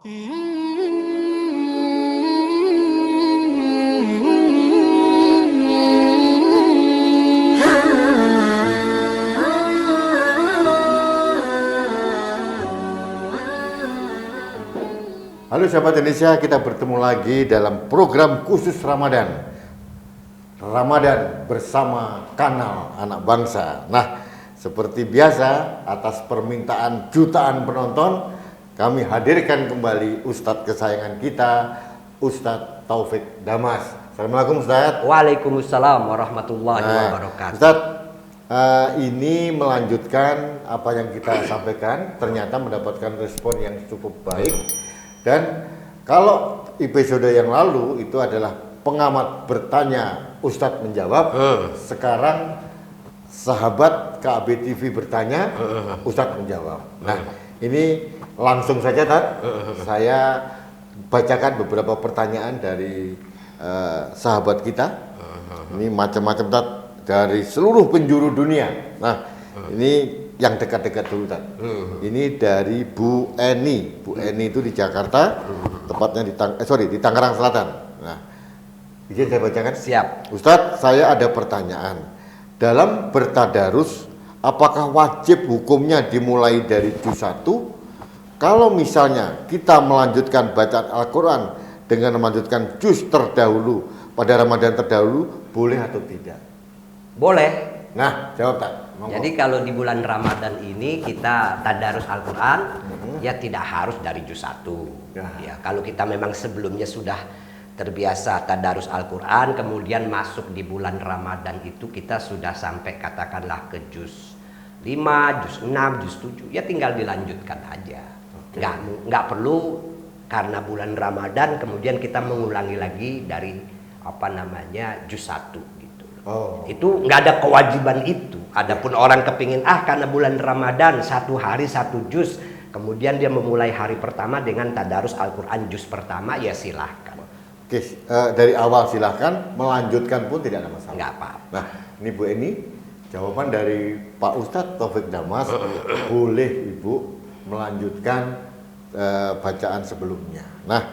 Halo sahabat Indonesia, kita bertemu lagi dalam program khusus Ramadan. Ramadan bersama kanal Anak Bangsa. Nah, seperti biasa, atas permintaan jutaan penonton, kami hadirkan kembali Ustadz kesayangan kita, Ustadz Taufik Damas. Assalamualaikum Ustadz. Waalaikumsalam warahmatullahi wabarakatuh. Ustadz, ini melanjutkan apa yang kita sampaikan, ternyata mendapatkan respon yang cukup baik. Dan kalau episode yang lalu itu adalah pengamat bertanya, Ustadz menjawab. Sekarang sahabat KB TV bertanya, Ustadz menjawab. Nah, ini langsung saja, saya bacakan beberapa pertanyaan dari sahabat kita. Ini macam-macam, dari seluruh penjuru dunia. Nah, ini yang dekat-dekat dulu, Ini dari Bu Eni. Bu Eni itu di Jakarta, tepatnya di Tangerang Selatan. Nah, izin saya bacakan. Siap. Ustadz, saya ada pertanyaan. Dalam bertadarus, apakah wajib hukumnya dimulai dari juz 1? Kalau misalnya kita melanjutkan bacaan Al-Quran dengan melanjutkan juz terdahulu pada Ramadan terdahulu, boleh atau tidak? Boleh. Nah, jawab tak. Jadi kalau di bulan Ramadan ini kita tadarus Al-Quran, ya tidak harus dari juz 1. Ya, kalau kita memang sebelumnya sudah terbiasa tadarus Al-Quran, kemudian masuk di bulan Ramadan itu kita sudah sampai katakanlah ke juz 5, juz 6, juz 7, ya tinggal dilanjutkan aja. Nggak perlu karena bulan Ramadan kemudian kita mengulangi lagi dari juz 1. Itu nggak ada kewajiban itu. Adapun orang kepingin karena bulan Ramadan 1 hari 1 juz, kemudian dia memulai hari pertama dengan tadarus Al-Quran juz pertama, ya silahkan. Oke, dari awal silahkan, melanjutkan pun tidak ada masalah. Nggak apa-apa. Nah, ini Bu Eni, jawaban dari Pak Ustadz Taufik Damas, boleh Ibu melanjutkan bacaan sebelumnya. Nah,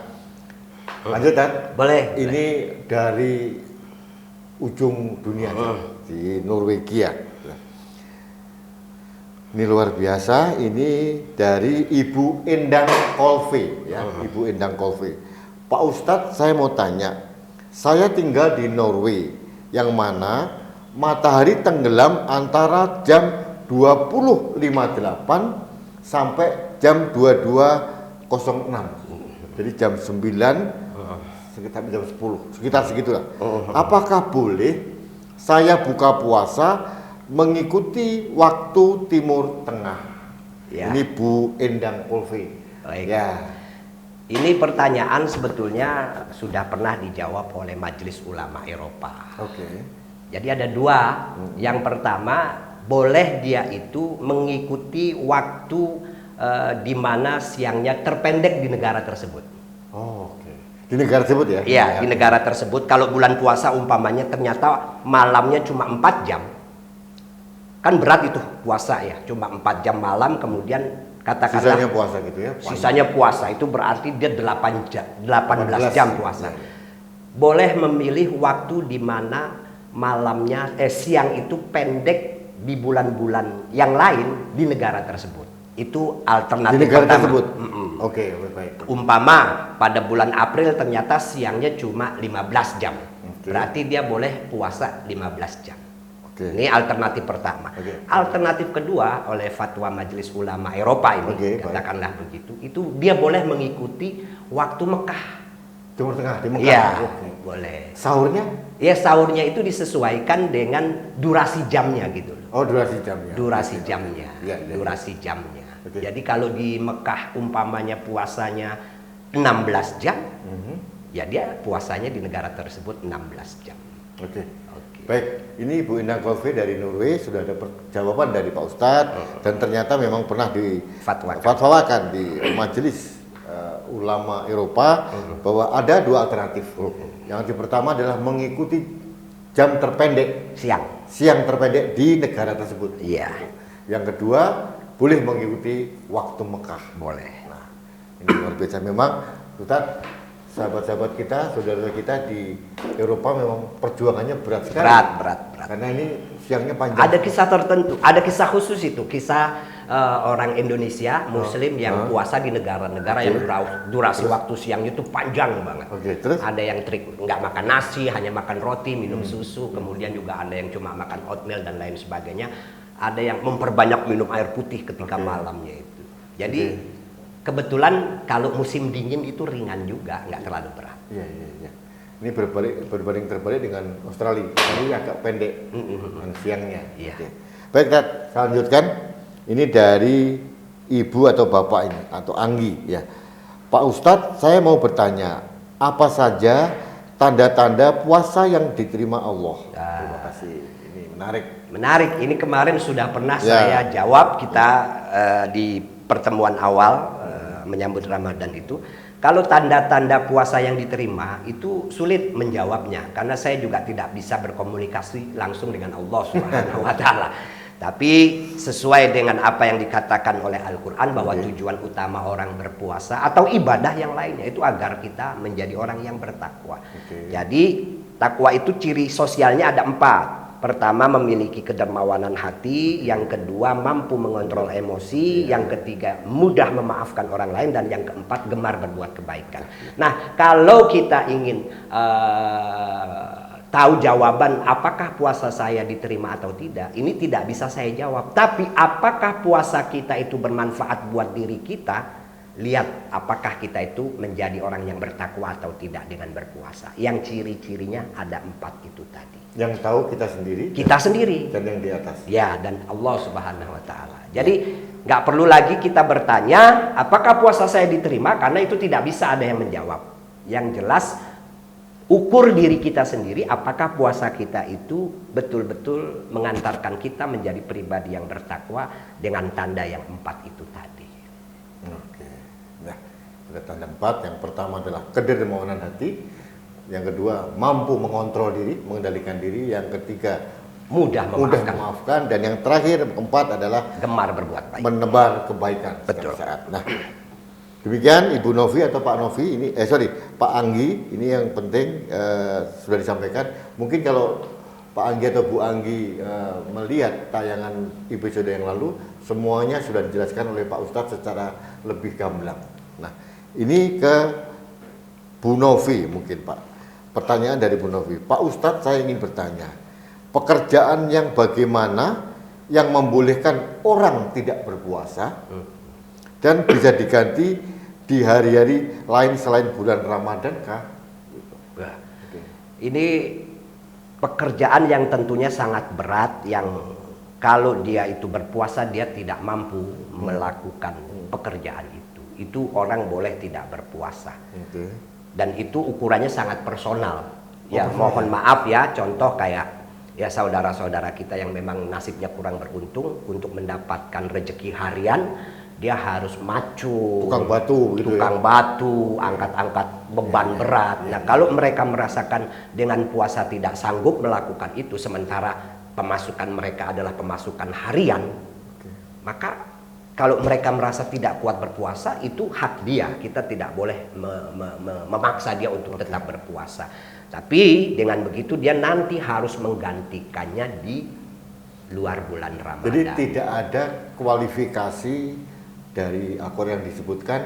lanjut, Boleh. Ini dari ujung dunia, di Norwegia. Ini luar biasa. Ini dari Ibu Endang Kolve, ya, Ibu Endang Kolve. Pak Ustadz, saya mau tanya. Saya tinggal di Norway, yang mana matahari tenggelam antara jam 20.58 sampai jam 22.06. Jadi jam 9 sekitar jam 10, sekitar segitulah. Apakah boleh saya buka puasa mengikuti waktu Timur Tengah? Ya. Ini Bu Endang Kolve. Baik. Ya. Ini pertanyaan sebetulnya sudah pernah dijawab oleh Majelis Ulama Eropa. Jadi ada 2. Yang pertama, boleh dia itu mengikuti waktu di mana siangnya terpendek di negara tersebut. Di negara tersebut ya? Iya, di negara tersebut. Kalau bulan puasa umpamanya ternyata malamnya cuma 4 jam. Kan berat itu puasa ya, cuma 4 jam malam, kemudian katakanlah sisanya puasa gitu ya? Sisanya puasa, itu berarti dia 18 jam puasa. Boleh memilih waktu di mana malamnya, siang itu pendek di bulan-bulan yang lain di negara tersebut. Itu alternatif di negara pertama. tersebut. Oke, baik. Umpama pada bulan April ternyata siangnya cuma 15 jam. Berarti dia boleh puasa 15 jam. Ini alternatif pertama. Alternatif kedua oleh fatwa Majelis Ulama Eropa ini, katakanlah begitu, itu dia boleh mengikuti waktu Mekah. Timur Tengah, di Mekah. Iya, boleh. Sahurnya? Ya, sahurnya itu disesuaikan dengan durasi jamnya gitu. Durasi jamnya. Durasi jamnya. Ya. Durasi jamnya. Jadi kalau di Mekah umpamanya puasanya 16 jam, ya dia puasanya di negara tersebut 16 jam. Baik, ini Bu Endang Kolve dari Norway, sudah ada jawaban dari Pak Ustadz, dan ternyata memang pernah difatwakan di Majelis Ulama Eropa bahwa ada 2 alternatif. Yang pertama adalah mengikuti jam terpendek, siang terpendek di negara tersebut. Iya. Yang kedua, boleh mengikuti waktu Mekah. Boleh. Nah, Ini luar biasa memang, Ustaz. Sahabat-sahabat kita, saudara kita di Eropa memang perjuangannya berat sekali. Berat. Karena ini siangnya panjang. Ada kisah tertentu, ada kisah khusus itu, kisah orang Indonesia Muslim yang puasa di negara-negara yang durasi waktu siangnya itu panjang banget. Terus? Ada yang trik nggak makan nasi, hanya makan roti, minum susu. Kemudian juga ada yang cuma makan oatmeal dan lain sebagainya. Ada yang memperbanyak minum air putih ketika malamnya itu. Jadi kebetulan kalau musim dingin itu ringan juga, nggak terlalu berat. Iya. Ini berbanding terbalik dengan Australia. Ini agak pendek siangnya. Iya. Baik, Dad, saya lanjutkan. Ini dari ibu atau bapak ini atau Anggi ya. Pak Ustadz, saya mau bertanya, apa saja tanda-tanda puasa yang diterima Allah? Terima kasih. Ini menarik. Ini kemarin sudah pernah saya jawab kita di pertemuan awal menyambut Ramadan itu. Kalau tanda-tanda puasa yang diterima itu sulit menjawabnya karena saya juga tidak bisa berkomunikasi langsung dengan Allah Subhanahu wa taala. Tapi sesuai dengan apa yang dikatakan oleh Al-Qur'an bahwa tujuan utama orang berpuasa atau ibadah yang lainnya itu agar kita menjadi orang yang bertakwa. Jadi takwa itu ciri sosialnya ada 4. Pertama, memiliki kedermawanan hati. Yang kedua, mampu mengontrol emosi. Yang ketiga, mudah memaafkan orang lain. Dan yang keempat, gemar berbuat kebaikan. Nah, kalau kita ingin tahu jawaban apakah puasa saya diterima atau tidak, ini tidak bisa saya jawab. Tapi apakah puasa kita itu bermanfaat buat diri kita? Lihat apakah kita itu menjadi orang yang bertakwa atau tidak dengan berpuasa. Yang ciri-cirinya ada 4 itu tadi. Yang tahu kita sendiri. Kita sendiri. Dan yang di atas. Ya, dan Allah Subhanahu wa taala. Jadi nggak perlu lagi kita bertanya apakah puasa saya diterima, karena itu tidak bisa ada yang menjawab. Yang jelas ukur diri kita sendiri apakah puasa kita itu betul-betul mengantarkan kita menjadi pribadi yang bertakwa dengan tanda yang 4 itu tadi. Nah, ada tanda 4. Yang pertama adalah kedermawanan hati. Yang kedua, mampu mengontrol diri, mengendalikan diri. Yang ketiga, mudah memaafkan. Dan yang terakhir, keempat adalah gemar berbuat baik, menebar kebaikan. Betul. Saat. Nah, demikian Ibu Novi atau Pak Novi ini, Pak Anggi ini yang penting sudah disampaikan. Mungkin kalau Pak Anggi atau Bu Anggi melihat tayangan episode yang lalu, semuanya sudah dijelaskan oleh Pak Ustadz secara lebih gamblang. Nah, ini ke Bu Novi mungkin Pak. Pertanyaan dari Bu Novi. Pak Ustadz, saya ingin bertanya, pekerjaan yang bagaimana yang membolehkan orang tidak berpuasa dan bisa diganti di hari-hari lain selain bulan Ramadan kah? Ini pekerjaan yang tentunya sangat berat, yang kalau dia itu berpuasa dia tidak mampu melakukan pekerjaan itu. Itu orang boleh tidak berpuasa. Dan itu ukurannya sangat personal. Ya, mohon maaf ya, contoh kayak ya saudara-saudara kita yang memang nasibnya kurang beruntung, untuk mendapatkan rezeki harian dia harus macu, tukang batu, angkat-angkat beban berat. Nah, kalau mereka merasakan dengan puasa tidak sanggup melakukan itu, sementara pemasukan mereka adalah pemasukan harian, maka kalau mereka merasa tidak kuat berpuasa, itu hak dia. Kita tidak boleh memaksa dia untuk tetap berpuasa. Tapi dengan begitu dia nanti harus menggantikannya di luar bulan Ramadan. Jadi tidak ada kualifikasi dari Al-Quran yang disebutkan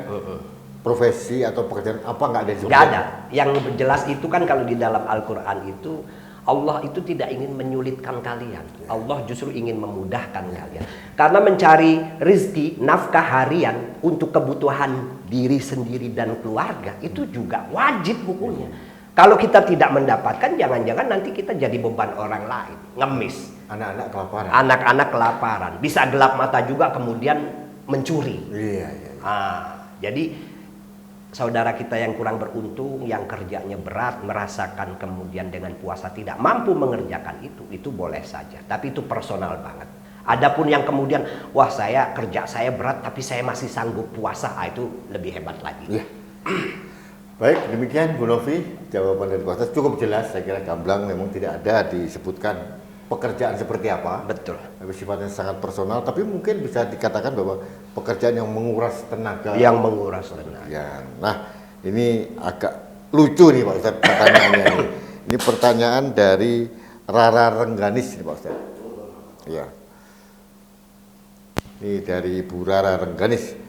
profesi atau pekerjaan apa, nggak ada disebutkan? Nggak ada. Yang jelas itu kan kalau di dalam Al-Quran itu Allah itu tidak ingin menyulitkan kalian. Allah justru ingin memudahkan kalian. Karena mencari rezeki, nafkah harian untuk kebutuhan diri sendiri dan keluarga itu juga wajib hukumnya. Kalau kita tidak mendapatkan, jangan-jangan nanti kita jadi beban orang lain, ngemis. Anak-anak kelaparan. Anak-anak kelaparan, bisa gelap mata juga kemudian mencuri. Jadi saudara kita yang kurang beruntung, yang kerjanya berat, merasakan kemudian dengan puasa tidak mampu mengerjakan itu boleh saja. Tapi itu personal banget. Adapun yang kemudian, wah kerja saya berat tapi saya masih sanggup puasa, itu lebih hebat lagi. Baik, demikian Bu Novi, jawaban dari puasa cukup jelas, saya kira gamblang, memang tidak ada disebutkan pekerjaan seperti apa. Betul. Tapi sifatnya sangat personal, tapi mungkin bisa dikatakan bahwa pekerjaan yang menguras tenaga. Yang menguras tenaga. Ya. Nah, ini agak lucu nih Pak Ustadz pertanyaannya nih. Ini pertanyaan dari Rara Rengganis nih Pak Ustadz. Ya. Ini dari Ibu Rara Rengganis.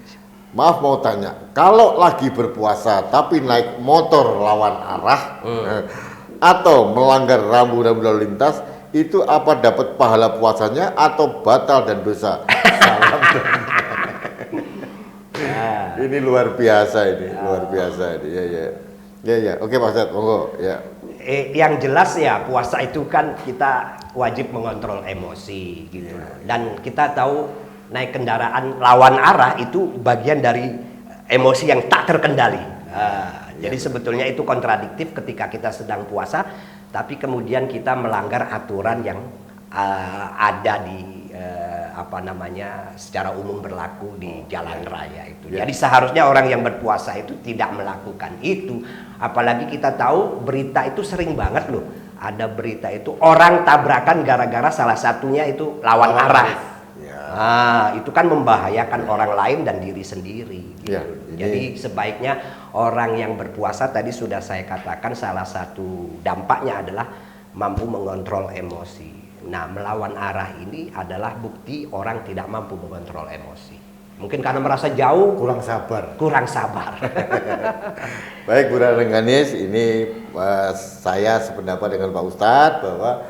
Maaf mau tanya, kalau lagi berpuasa tapi naik motor lawan arah atau melanggar rambu-rambu lalu lintas, itu apa dapat pahala puasanya atau batal dan dosa? Salam. Ini luar biasa ini, luar biasa ini. Ya. Oke Pak Ustadz, monggo. Ya. Yang jelas ya puasa itu kan kita wajib mengontrol emosi gitu. Dan kita tahu naik kendaraan lawan arah itu bagian dari emosi yang tak terkendali. Jadi sebetulnya itu kontradiktif ketika kita sedang puasa, tapi kemudian kita melanggar aturan yang ada di secara umum berlaku di jalan raya itu. Jadi seharusnya orang yang berpuasa itu tidak melakukan itu. Apalagi kita tahu berita itu sering banget loh. Ada berita itu orang tabrakan gara-gara salah satunya itu lawan arah. Nah, itu kan membahayakan orang lain dan diri sendiri. Gitu. Jadi sebaiknya orang yang berpuasa tadi sudah saya katakan salah satu dampaknya adalah mampu mengontrol emosi. Nah, melawan arah ini adalah bukti orang tidak mampu mengontrol emosi. Mungkin karena merasa jauh, kurang sabar. Baik Bu Rara Rengganis, ini saya sependapat dengan Pak Ustadz bahwa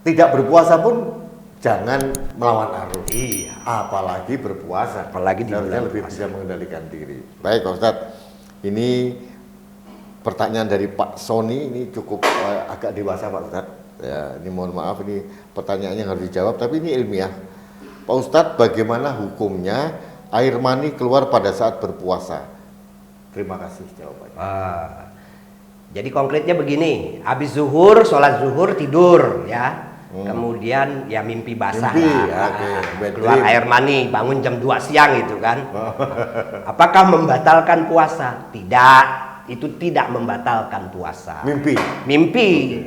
tidak berpuasa pun jangan melawan arus. Iya. Apalagi berpuasa. Apalagi di harusnya bulan lebih puasa. bisa mengendalikan diri. Baik Pak Ustadz, ini pertanyaan dari Pak Sony ini cukup agak dewasa Pak Ustadz. Ya, ini mohon maaf ini pertanyaannya harus dijawab, tapi ini ilmiah. Pak Ustadz, bagaimana hukumnya air mani keluar pada saat berpuasa? Terima kasih jawabannya. Jadi konkretnya begini, habis zuhur, sholat zuhur, tidur ya. Kemudian ya mimpi basah keluar air mani, bangun jam 2 siang itu kan. Apakah membatalkan puasa? Tidak, itu tidak membatalkan puasa. Mimpi,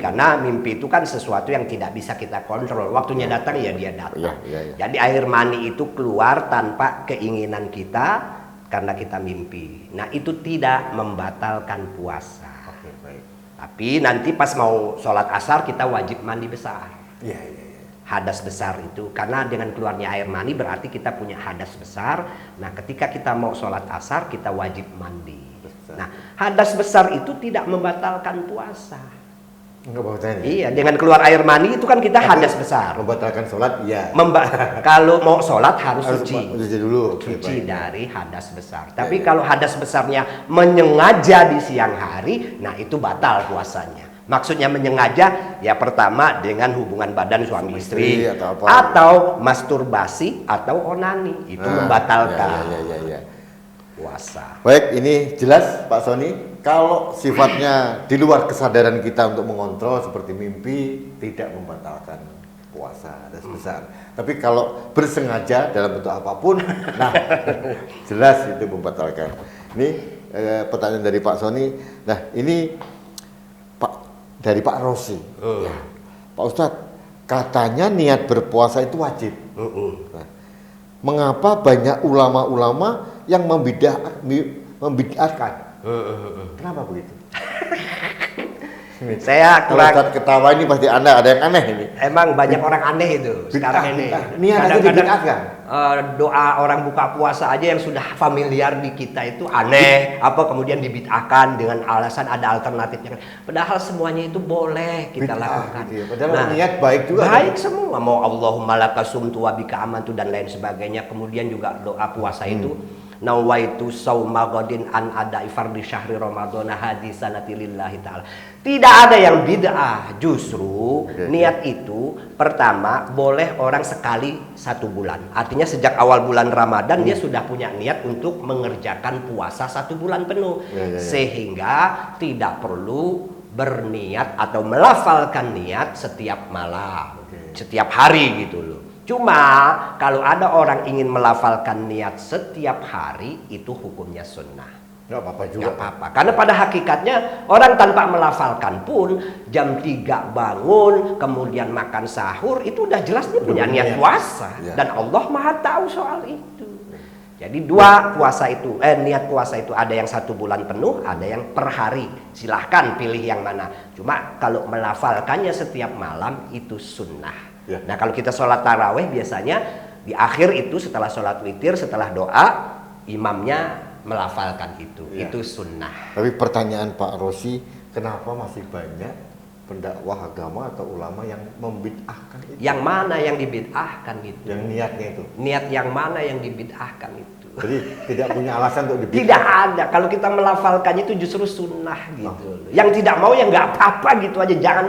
karena mimpi itu kan sesuatu yang tidak bisa kita kontrol. Waktunya datang ya dia datang. Jadi air mani itu keluar tanpa keinginan kita karena kita mimpi. Nah, itu tidak membatalkan puasa. Tapi nanti pas mau sholat asar kita wajib mandi besar. Hadas besar itu, karena dengan keluarnya air mani berarti kita punya hadas besar. Nah, ketika kita mau sholat asar kita wajib mandi. Nah, hadas besar itu tidak membatalkan puasa. Iya, dengan keluar air mani itu kan kita hadas besar. Membatalkan sholat, iya. Kalau mau sholat harus suci dulu. Suci dari hadas besar. Tapi kalau hadas besarnya menyengaja di siang hari, nah itu batal puasanya. Maksudnya menyengaja, ya pertama dengan hubungan badan suami istri atau masturbasi atau onani, itu membatalkan puasa. Baik, ini jelas Pak Sony, kalau sifatnya di luar kesadaran kita untuk mengontrol seperti mimpi tidak membatalkan puasa hadas besar. Tapi kalau bersengaja dalam bentuk apapun, nah jelas itu membatalkan. Ini pertanyaan dari Pak Sony. Nah, ini dari Pak Rosi. Pak Ustadz, katanya niat berpuasa itu wajib. Nah, mengapa banyak ulama-ulama yang membid'ahkan? Kenapa begitu? Saya kurang ketawa ini pasti Anda ada yang aneh ini. Emang banyak orang aneh itu sekarang ini. Kadang-kadang doa orang buka puasa aja yang sudah familiar di kita itu aneh, kemudian dibid'ahkan dengan alasan ada alternatifnya. Padahal semuanya itu boleh kita lakukan. Gitu ya. Padahal niat baik juga. Baik semua, mau Allahumma lakasumtu wa bika amantu dan lain sebagainya. Kemudian juga doa puasa itu nawaitu sauma ghadin an ada'i fardhi syahri ramadhana hadisanati lillahi ta'ala. Tidak ada yang bid'ah, justru niat itu pertama boleh orang sekali 1 bulan. Artinya sejak awal bulan Ramadan dia sudah punya niat untuk mengerjakan puasa 1 bulan penuh. Sehingga tidak perlu berniat atau melafalkan niat setiap malam, setiap hari gitu loh. Cuma kalau ada orang ingin melafalkan niat setiap hari, itu hukumnya sunnah. Nggak apa-apa juga. Nggak apa-apa. Karena pada hakikatnya orang tanpa melafalkan pun jam 3 bangun, kemudian makan sahur, itu udah jelas dia punya niat puasa. Ya. Dan Allah Maha tahu soal itu. Jadi niat puasa itu ada yang 1 bulan penuh, ada yang per hari. Silahkan pilih yang mana. Cuma kalau melafalkannya setiap malam itu sunnah. Ya. Nah kalau kita sholat taraweh biasanya di akhir itu setelah sholat witir, setelah doa, imamnya melafalkan itu. Ya. Itu sunnah. Tapi pertanyaan Pak Rosi, kenapa masih banyak pendakwah agama atau ulama yang membid'ahkan itu? Yang mana yang dibid'ahkan itu? Yang niatnya itu. Niat yang mana yang dibid'ahkan itu? Jadi tidak punya alasan untuk dibid'ah. Tidak ada. Kalau kita melafalkannya itu justru sunnah gitu. Yang tidak mau ya nggak apa-apa gitu aja. Jangan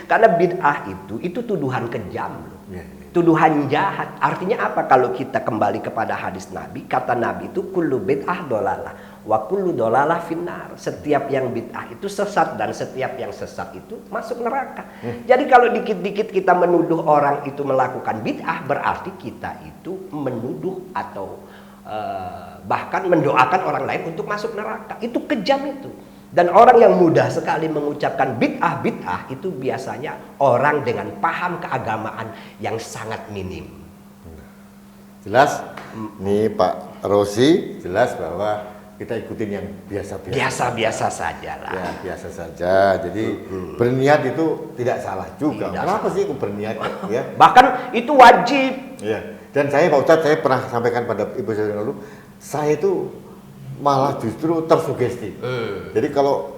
karena bid'ah itu tuduhan kejam loh. Ya. Tuduhan jahat. Artinya apa? Kalau kita kembali kepada hadis Nabi, kata Nabi itu kullu bid'ah dolalah wa kullu dolalah finnar. Setiap yang bid'ah itu sesat dan setiap yang sesat itu masuk neraka. Jadi kalau dikit-dikit kita menuduh orang itu melakukan bid'ah, berarti kita itu menuduh atau bahkan mendoakan orang lain untuk masuk neraka. Itu kejam itu. Dan orang yang mudah sekali mengucapkan bid'ah itu biasanya orang dengan paham keagamaan yang sangat minim. Jelas? Nih Pak Rosi, jelas bahwa kita ikutin yang biasa-biasa. Biasa-biasa saja lah. Ya, biasa saja. Jadi berniat itu tidak salah juga. Tidak Kenapa sih aku berniat ya? Bahkan itu wajib. Ya. Dan saya Pak Ustadz, saya pernah sampaikan pada Ibu saya yang lalu, saya itu malah justru tersugesti. Jadi kalau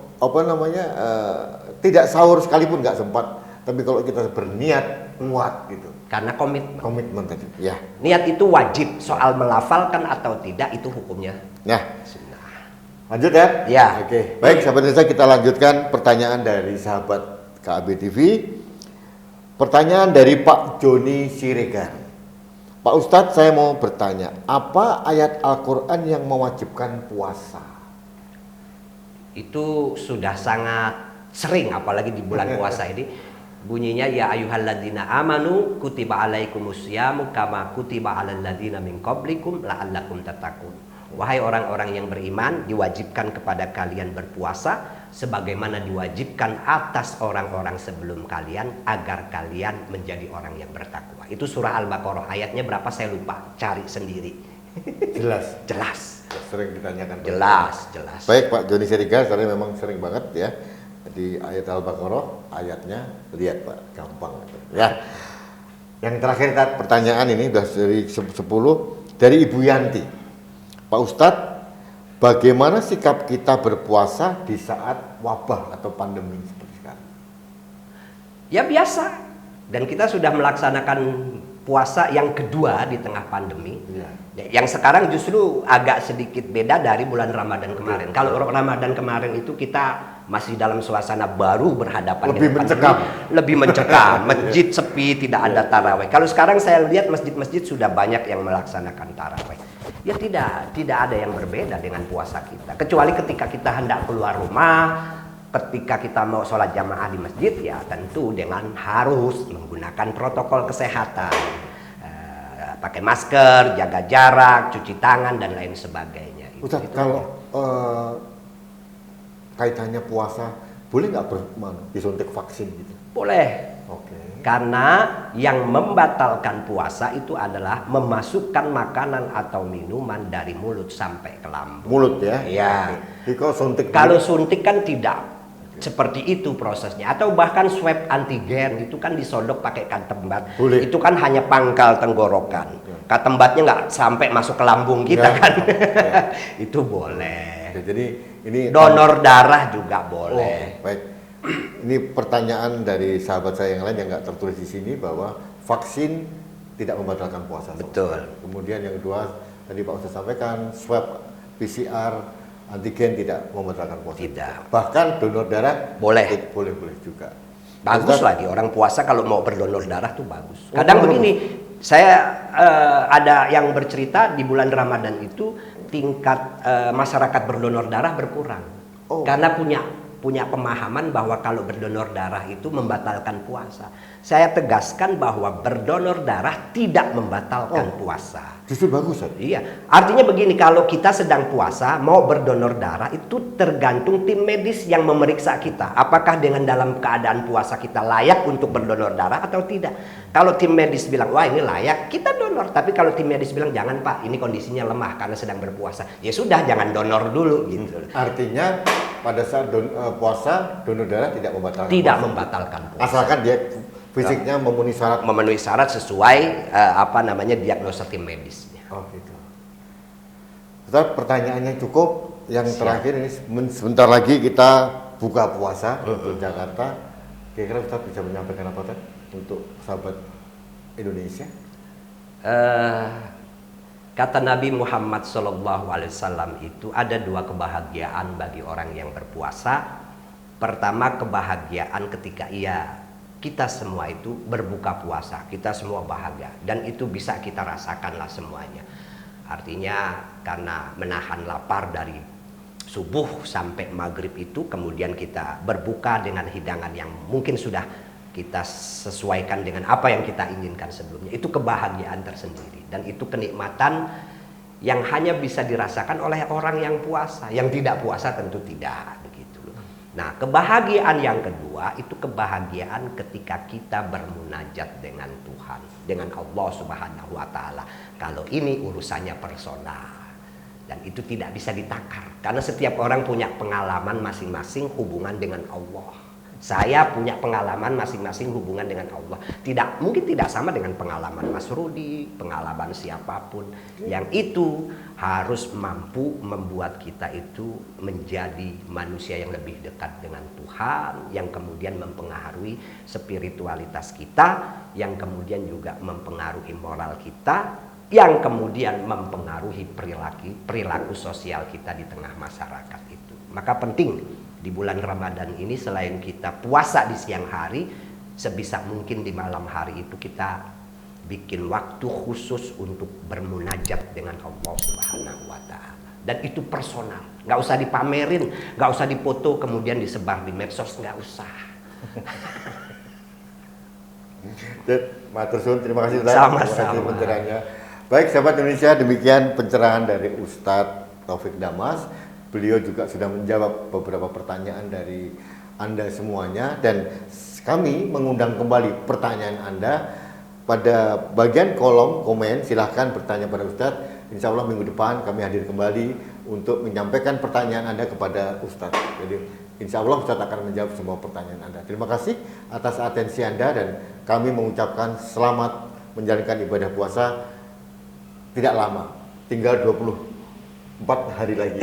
tidak sahur sekalipun nggak sempat, tapi kalau kita berniat kuat gitu. Karena Komitmen tadi. Ya. Niat itu wajib. Soal melafalkan atau tidak itu hukumnya Nah, sunnah. lanjut ya. Ya. Oke. Baik, sahabat Indonesia, kita lanjutkan pertanyaan dari sahabat KB TV. Pertanyaan dari Pak Joni Siregar. Pak Ustadz, saya mau bertanya, apa ayat Al-Quran yang mewajibkan puasa? Itu sudah sangat sering, apalagi di bulan puasa ini. Bunyinya, ya ayyuhalladzina amanu kutiba alaikumusyamu kama kutiba alal ladzina min qablikum la'allakum tattaqun. Wahai orang-orang yang beriman, diwajibkan kepada kalian berpuasa sebagaimana diwajibkan atas orang-orang sebelum kalian agar kalian menjadi orang yang bertakwa. Itu surah Al-Baqarah, ayatnya berapa saya lupa, cari sendiri. Jelas. Jelas. Sering ditanyakan. Jelas. Baik Pak Joni Siregar, saya memang sering banget ya di ayat Al-Baqarah, ayatnya lihat Pak, gampang ya. Yang terakhir pertanyaan ini sudah dari 10 dari Ibu Yanti. Pak Ustadz, bagaimana sikap kita berpuasa di saat wabah atau pandemi seperti sekarang? Ya biasa. Dan kita sudah melaksanakan puasa yang kedua di tengah pandemi. Ya. Yang sekarang justru agak sedikit beda dari bulan Ramadan kemarin. Kalau Ramadan kemarin itu kita masih dalam suasana baru berhadapan Lebih dengan mencekam. pandemi. Lebih mencekam. Masjid sepi, tidak ada taraweh. Kalau sekarang saya lihat masjid-masjid sudah banyak yang melaksanakan taraweh. Ya tidak ada yang berbeda dengan puasa kita. Kecuali ketika kita hendak keluar rumah, ketika kita mau sholat jamaah di masjid, ya tentu dengan harus menggunakan protokol kesehatan. Pakai masker, jaga jarak, cuci tangan, dan lain sebagainya. Ustadz, kalau kaitannya puasa, boleh nggak disuntik vaksin gitu? Boleh. Oke. Karena yang membatalkan puasa itu adalah memasukkan makanan atau minuman dari mulut sampai ke lambung. Mulut ya? Iya. Jadi Kalau suntik kan tidak. Seperti itu prosesnya. Atau bahkan swab antigen itu kan disodok pakai katembat. Boleh. Itu kan hanya pangkal tenggorokan. Katembatnya nggak sampai masuk ke lambung kita Ya. kan. Ya. Itu boleh. Oke, jadi ini Donor darah juga boleh. baik. Ini pertanyaan dari sahabat saya yang lain yang nggak tertulis di sini bahwa vaksin tidak membatalkan puasa. Betul. Kemudian yang kedua tadi Pak Ustadz sampaikan swab PCR antigen tidak membatalkan puasa. Tidak. Bahkan donor darah Boleh. boleh juga. Bagus Ustadz, lagi orang puasa kalau mau berdonor darah tuh bagus. Kadang begini, saya ada yang bercerita di bulan Ramadan itu tingkat masyarakat berdonor darah berkurang. Oh. Karena punya punya pemahaman bahwa kalau berdonor darah itu membatalkan puasa. Saya tegaskan bahwa berdonor darah tidak membatalkan puasa. Justru bagus, Ustaz. Iya, artinya begini, kalau kita sedang puasa mau berdonor darah itu tergantung tim medis yang memeriksa kita. Apakah dengan dalam keadaan puasa kita layak untuk berdonor darah atau tidak. Kalau tim medis bilang, wah ini layak, kita donor. Tapi kalau tim medis bilang, jangan Pak, ini kondisinya lemah karena sedang berpuasa. Ya sudah, jangan donor dulu gitu. Artinya pada saat puasa donor darah tidak membatalkan Tidak puasa. membatalkan puasa. Asalkan dia fisiknya memenuhi syarat sesuai diagnosa tim medisnya. Oh gitu. Ustaz, pertanyaannya cukup. Yang Siap. terakhir ini sebentar lagi kita buka puasa untuk Jakarta. Kira-kira Ustaz bisa menyampaikan apa Ustaz untuk sahabat Indonesia? Kata Nabi Muhammad SAW itu ada dua kebahagiaan bagi orang yang berpuasa. Pertama, kebahagiaan ketika kita semua itu berbuka puasa, kita semua bahagia dan itu bisa kita rasakanlah semuanya. Artinya karena menahan lapar dari subuh sampai maghrib itu, kemudian kita berbuka dengan hidangan yang mungkin sudah kita sesuaikan dengan apa yang kita inginkan sebelumnya. Itu kebahagiaan tersendiri dan itu kenikmatan yang hanya bisa dirasakan oleh orang yang puasa. Yang tidak puasa tentu tidak. Nah, kebahagiaan yang kedua itu kebahagiaan ketika kita bermunajat dengan Tuhan, dengan Allah Subhanahu wa Ta'ala. Kalau ini urusannya personal dan itu tidak bisa ditakar karena setiap orang punya pengalaman masing-masing hubungan dengan Allah. Saya punya pengalaman masing-masing hubungan dengan Allah. Mungkin tidak sama dengan pengalaman Mas Rudi, pengalaman siapapun. Yang itu harus mampu membuat kita itu menjadi manusia yang lebih dekat dengan Tuhan, yang kemudian mempengaruhi spiritualitas kita, yang kemudian juga mempengaruhi moral kita, yang kemudian mempengaruhi perilaku sosial kita di tengah masyarakat itu. Maka penting di bulan Ramadan ini selain kita puasa di siang hari, sebisa mungkin di malam hari itu kita bikin waktu khusus untuk bermunajat dengan Allah Subhanahu wa Ta'ala. Dan itu personal, nggak usah dipamerin, nggak usah dipoto kemudian disebar di medsos, nggak usah. Matur suwun, terima kasih Ustaz. Sama-sama. Terima kasih pencerahannya. Baik sahabat Indonesia, demikian pencerahan dari Ustadz Taufik Damas. Beliau juga sudah menjawab beberapa pertanyaan dari Anda semuanya dan kami mengundang kembali pertanyaan Anda pada bagian kolom komen. Silahkan bertanya pada Ustadz. Insya Allah minggu depan kami hadir kembali untuk menyampaikan pertanyaan Anda kepada Ustadz. Jadi insya Allah Ustadz akan menjawab semua pertanyaan Anda. Terima kasih atas atensi Anda dan kami mengucapkan selamat menjalankan ibadah puasa tidak lama, tinggal 24 hari lagi.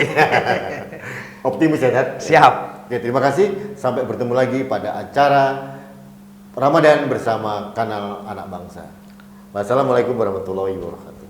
Optimis ya, Dad? Siap. Oke, terima kasih. Sampai bertemu lagi pada acara Ramadan bersama kanal Anak Bangsa. Wassalamualaikum warahmatullahi wabarakatuh.